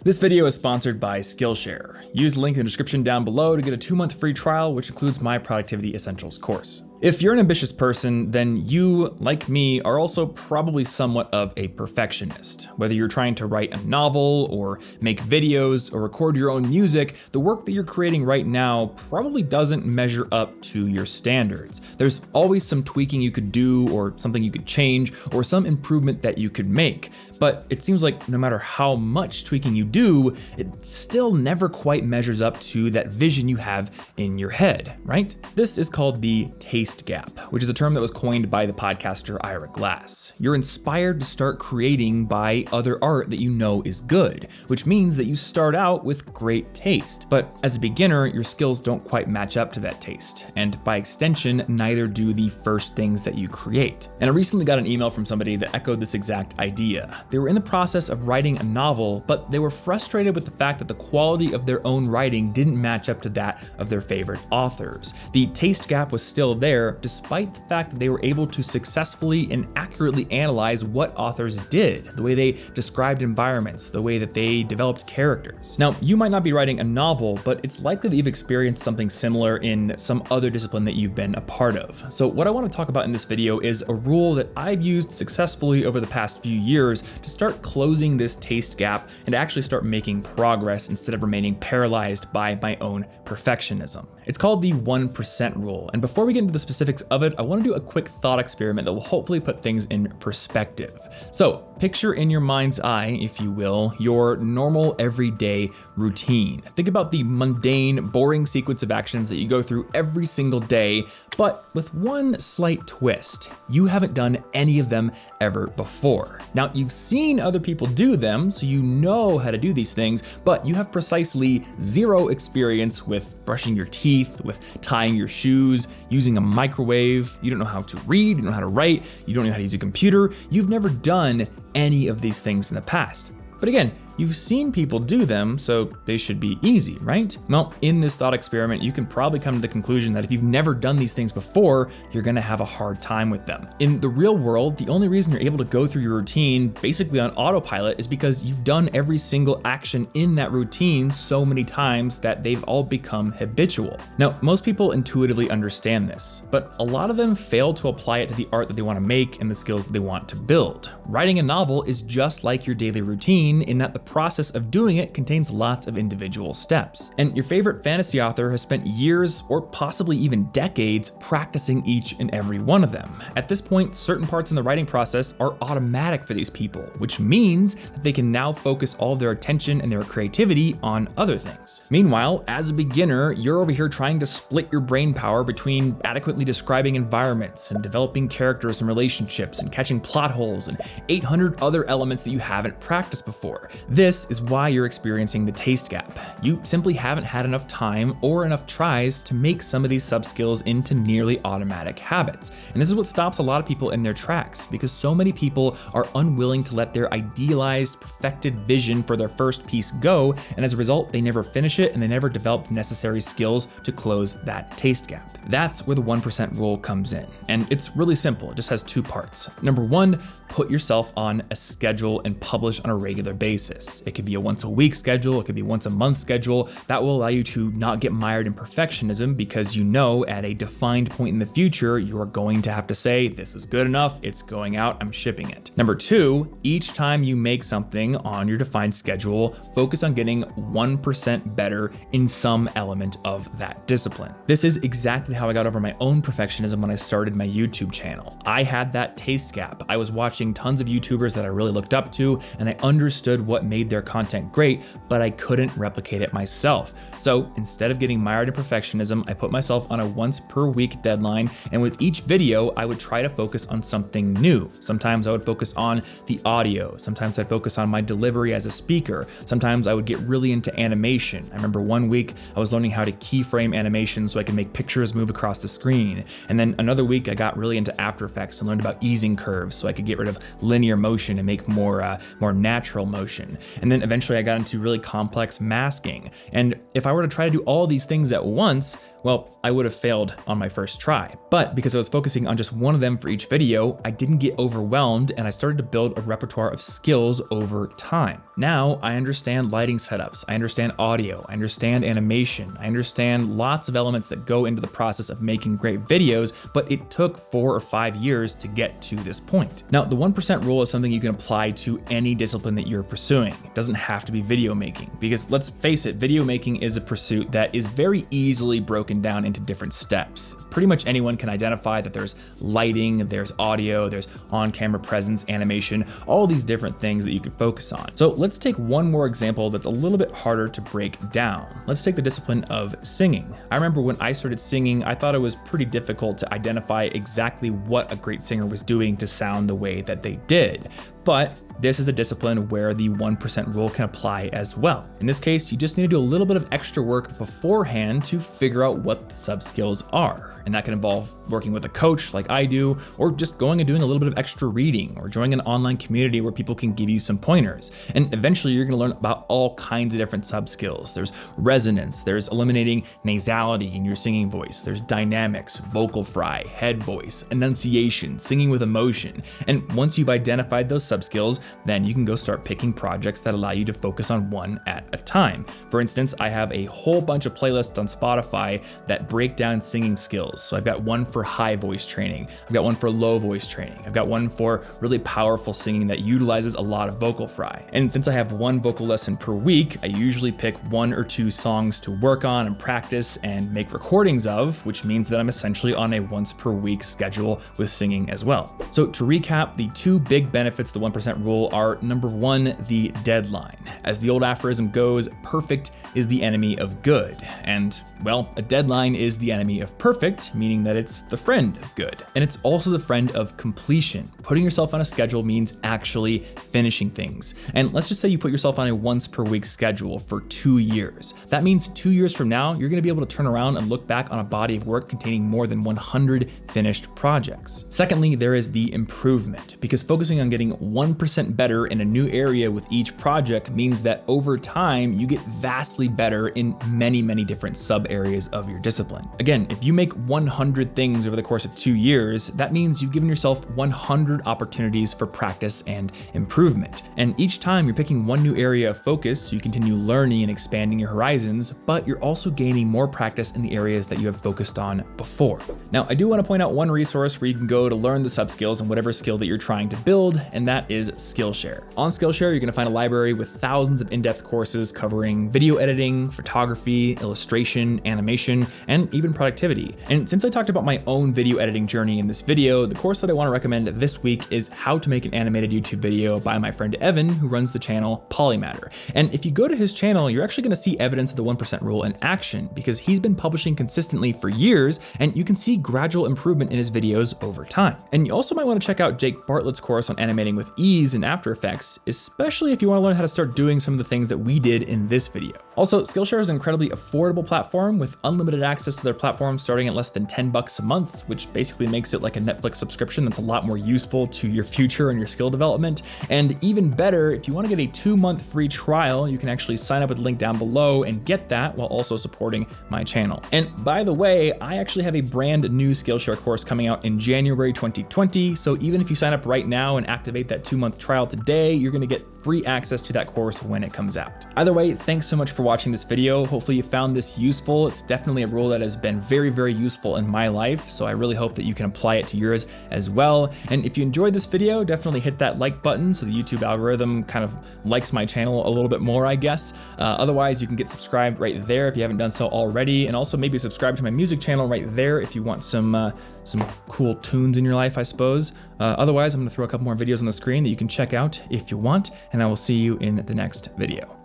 This video is sponsored by Skillshare. Use the link in the description down below to get a 2-month free trial, which includes my Productivity Essentials course. If you're an ambitious person, then you, like me, are also probably somewhat of a perfectionist. Whether you're trying to write a novel or make videos or record your own music, the work that you're creating right now probably doesn't measure up to your standards. There's always some tweaking you could do or something you could change or some improvement that you could make. But it seems like no matter how much tweaking you do, it still never quite measures up to that vision you have in your head, right? This is called the taste gap, which is a term that was coined by the podcaster Ira Glass. You're inspired to start creating by other art that you know is good, which means that you start out with great taste. But as a beginner, your skills don't quite match up to that taste. And by extension, neither do the first things that you create. And I recently got an email from somebody that echoed this exact idea. They were in the process of writing a novel, but they were frustrated with the fact that the quality of their own writing didn't match up to that of their favorite authors. The taste gap was still there, despite the fact that they were able to successfully and accurately analyze what authors did, the way they described environments, the way that they developed characters. Now, you might not be writing a novel, but it's likely that you've experienced something similar in some other discipline that you've been a part of. So what I want to talk about in this video is a rule that I've used successfully over the past few years to start closing this taste gap and actually start making progress instead of remaining paralyzed by my own perfectionism. It's called the 1% rule. And before we get into the specifics of it, I want to do a quick thought experiment that will hopefully put things in perspective. So picture in your mind's eye, if you will, your normal everyday routine. Think about the mundane, boring sequence of actions that you go through every single day, but with one slight twist. You haven't done any of them ever before. Now, you've seen other people do them, so you know how to do these things, but you have precisely zero experience with brushing your teeth, with tying your shoes, using a microwave. You don't know how to read, you don't know how to write, you don't know how to use a computer. You've never done any of these things in the past. But again, you've seen people do them, so they should be easy, right? Well, in this thought experiment, you can probably come to the conclusion that if you've never done these things before, you're gonna have a hard time with them. In the real world, the only reason you're able to go through your routine basically on autopilot is because you've done every single action in that routine so many times that they've all become habitual. Now, most people intuitively understand this, but a lot of them fail to apply it to the art that they want to make and the skills that they want to build. Writing a novel is just like your daily routine in that the process of doing it contains lots of individual steps. And your favorite fantasy author has spent years or possibly even decades practicing each and every one of them. At this point, certain parts in the writing process are automatic for these people, which means that they can now focus all of their attention and their creativity on other things. Meanwhile, as a beginner, you're over here trying to split your brain power between adequately describing environments and developing characters and relationships and catching plot holes and 800 other elements that you haven't practiced before. This is why you're experiencing the taste gap. You simply haven't had enough time or enough tries to make some of these sub-skills into nearly automatic habits. And this is what stops a lot of people in their tracks, because so many people are unwilling to let their idealized, perfected vision for their first piece go, and as a result, they never finish it and they never develop the necessary skills to close that taste gap. That's where the 1% rule comes in. And it's really simple, it just has 2 parts. Number 1, put yourself on a schedule and publish on a regular basis. It could be a once a week schedule, it could be once a month schedule. That will allow you to not get mired in perfectionism, because you know at a defined point in the future, you are going to have to say, this is good enough, it's going out, I'm shipping it. Number 2, each time you make something on your defined schedule, focus on getting 1% better in some element of that discipline. This is exactly how I got over my own perfectionism when I started my YouTube channel. I had that taste gap. I was watching tons of YouTubers that I really looked up to, and I understood what made their content great, but I couldn't replicate it myself. So instead of getting mired in perfectionism, I put myself on a once per week deadline, and with each video, I would try to focus on something new. Sometimes I would focus on the audio. Sometimes I'd focus on my delivery as a speaker. Sometimes I would get really into animation. I remember one week I was learning how to keyframe animation so I could make pictures move across the screen. And then another week I got really into After Effects and learned about easing curves so I could get rid of linear motion and make more natural motion. And then eventually I got into really complex masking. And if I were to try to do all these things at once, well, I would have failed on my first try. But because I was focusing on just one of them for each video, I didn't get overwhelmed and I started to build a repertoire of skills over time. Now I understand lighting setups, I understand audio, I understand animation, I understand lots of elements that go into the process of making great videos, but it took 4 or 5 years to get to this point. Now, the 1% rule is something you can apply to any discipline that you're pursuing. It doesn't have to be video making, because let's face it, video making is a pursuit that is very easily broken down into different steps. Pretty much anyone can identify that there's lighting, there's audio, there's on-camera presence, animation, all these different things that you can focus on. So let's take one more example that's a little bit harder to break down. Let's take the discipline of singing. I remember when I started singing, I thought it was pretty difficult to identify exactly what a great singer was doing to sound the way that they did. But this is a discipline where the 1% rule can apply as well. In this case, you just need to do a little bit of extra work beforehand to figure out what the sub skills are. And that can involve working with a coach like I do, or just going and doing a little bit of extra reading, or joining an online community where people can give you some pointers. And eventually you're gonna learn about all kinds of different sub skills. There's resonance, there's eliminating nasality in your singing voice, there's dynamics, vocal fry, head voice, enunciation, singing with emotion. And once you've identified those sub skills, then you can go start picking projects that allow you to focus on one at a time. For instance, I have a whole bunch of playlists on Spotify that break down singing skills. So I've got one for high voice training, I've got one for low voice training, I've got one for really powerful singing that utilizes a lot of vocal fry. And since I have one vocal lesson per week, I usually pick 1 or 2 songs to work on and practice and make recordings of, which means that I'm essentially on a once per week schedule with singing as well. So to recap, the 2 big benefits of the 1% rule are, number 1, the deadline. As the old aphorism goes, perfect is the enemy of good. And well, a deadline is the enemy of perfect, meaning that it's the friend of good. And it's also the friend of completion. Putting yourself on a schedule means actually finishing things. And let's just say you put yourself on a once per week schedule for 2 years. That means 2 years from now, you're gonna be able to turn around and look back on a body of work containing more than 100 finished projects. Secondly, there is the improvement, because focusing on getting 1% better in a new area with each project means that over time, you get vastly better in many, many different sub areas of your discipline. Again, if you make 100 things over the course of 2 years, that means you've given yourself 100 opportunities for practice and improvement. And each time you're picking one new area of focus, so you continue learning and expanding your horizons, but you're also gaining more practice in the areas that you have focused on before. Now, I do want to point out one resource where you can go to learn the sub skills and whatever skill that you're trying to build, and that is Skillshare. On Skillshare, you're going to find a library with thousands of in-depth courses covering video editing, photography, illustration, animation, and even productivity. And since I talked about my own video editing journey in this video, the course that I want to recommend this week is How to Make an Animated YouTube Video by my friend Evan, who runs the channel Polymatter. And if you go to his channel, you're actually going to see evidence of the 1% rule in action, because he's been publishing consistently for years, and you can see gradual improvement in his videos over time. And you also might want to check out Jake Bartlett's course on animating with ease in After Effects, especially if you want to learn how to start doing some of the things that we did in this video. Also, Skillshare is an incredibly affordable platform with unlimited access to their platform starting at less than $10 a month, which basically makes it like a Netflix subscription that's a lot more useful to your future and your skill development. And even better, if you want to get a 2-month free trial, you can actually sign up with the link down below and get that while also supporting my channel. And by the way, I actually have a brand new Skillshare course coming out in January 2020. So even if you sign up right now and activate that 2-month trial today, you're going to get free access to that course when it comes out. Either way, thanks so much for watching this video. Hopefully you found this useful. It's definitely a rule that has been very, very useful in my life. So I really hope that you can apply it to yours as well. And if you enjoyed this video, definitely hit that like button so the YouTube algorithm kind of likes my channel a little bit more, I guess. Otherwise, you can get subscribed right there if you haven't done so already. And also maybe subscribe to my music channel right there if you want some cool tunes in your life, I suppose. Otherwise, I'm gonna throw a couple more videos on the screen that you can check out if you want, and I will see you in the next video.